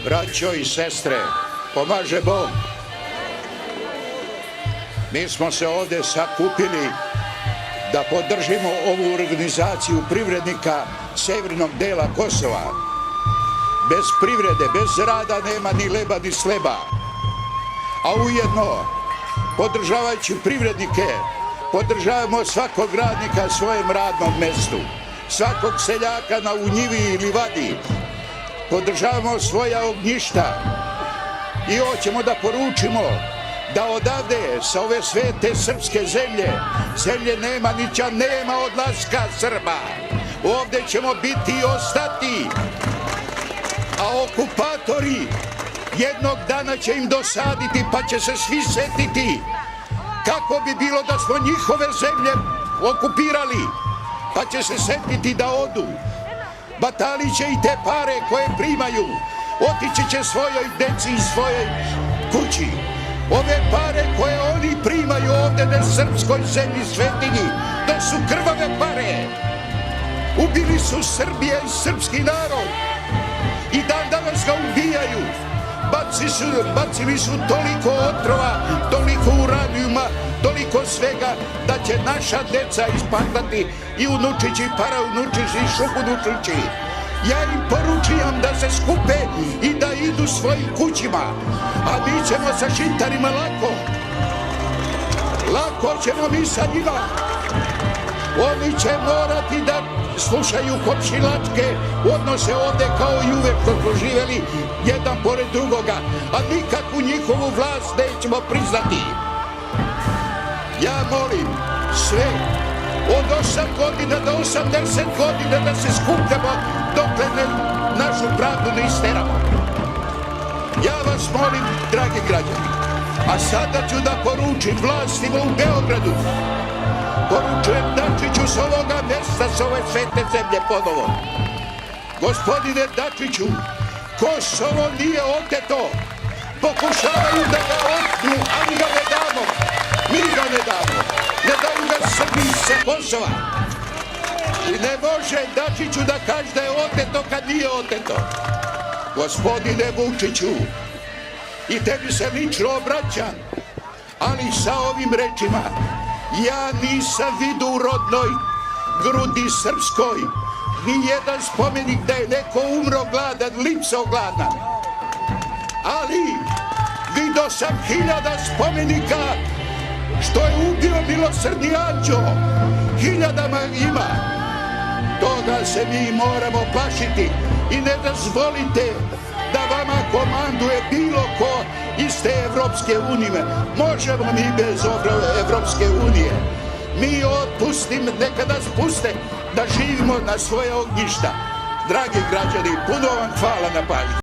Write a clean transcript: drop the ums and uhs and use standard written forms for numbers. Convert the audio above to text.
Braćo i sestre, pomaže Bog. Mi smo se ovde sakupili da podržimo ovu organizaciju privrednika severnog dela Kosova. Bez privrede, bez rada nema ni leba ni sleba. A ujedno, podržavajući privrednike, podržavamo svakog radnika svojem radnom mestu, svakog seljaka u njivi ili vadi, podržavamo svoja ognjišta i hoćemo da poručimo da odavde, sa ove svete srpske zemlje nema nića, nema odlaska Srba. Ovde ćemo biti i ostati, a okupatori jednog dana će im dosaditi, pa će se svi setiti kako bi bilo da smo njihove zemlje okupirali, pa će se setiti da odu. Batali će i te pare koje primaju, otići će svojoj deci i svojoj kući. Ove pare koje oni primaju ovde na srpskoj zemlji svetinji, to su krvave pare. Ubili su Srbije i srpski narod i dan danas ga ubijaju. Bacili su toliko otrova, toliko uranijuma, toliko svega da će naša deca ispahtati i unučići, paraunučići i šupunučići. Ja im poručujem da se skupe i da idu svojim kućima, a mi ćemo sa šintarima lako ćemo mi sa njima. Oni će morati da slušaju komšilačke odnose ovde kao i uvek što smo živeli jedan pored drugoga, a nikakvu njihovu vlast nećemo priznati. Ja molim sve od 8 godina do 80 godina da se skupljamo dokle našu pravdu ne isteramo. Ja vas molim, dragi građani, a sada ću da poručim vlastima u Beogradu, poručujem Dačiću s ovoga mesta, s ove svete zemlje ponovo. Gospodine Dačiću, Kosovo nije oteto. Pokušavaju da ga otmu, ali ga ne damo. Mi ga ne damo. Ne daju ga Srbiji sa Kosova. I ne može Dačiću da kaže da je oteto kad nije oteto. Gospodine Vučiću, i tebi se lično obraćam, ali sa ovim rečima. Ja nisam vidio u rodnoj grudi srpskoj ni jedan spomenik da je neko umro gladan, lipsao gladan. Ali vidio sam 1000 spomenika što je ubio milosrdni anđeo. 1000 ima. Toga se mi moramo plašiti i ne dozvolite da vama komanduje bilo ko iz te Evropske unije. Možemo mi bez Evropske unije. Mi otpustim, neka nas puste da živimo na svoje ognjišta. Dragi građani, puno vam hvala na pažnju.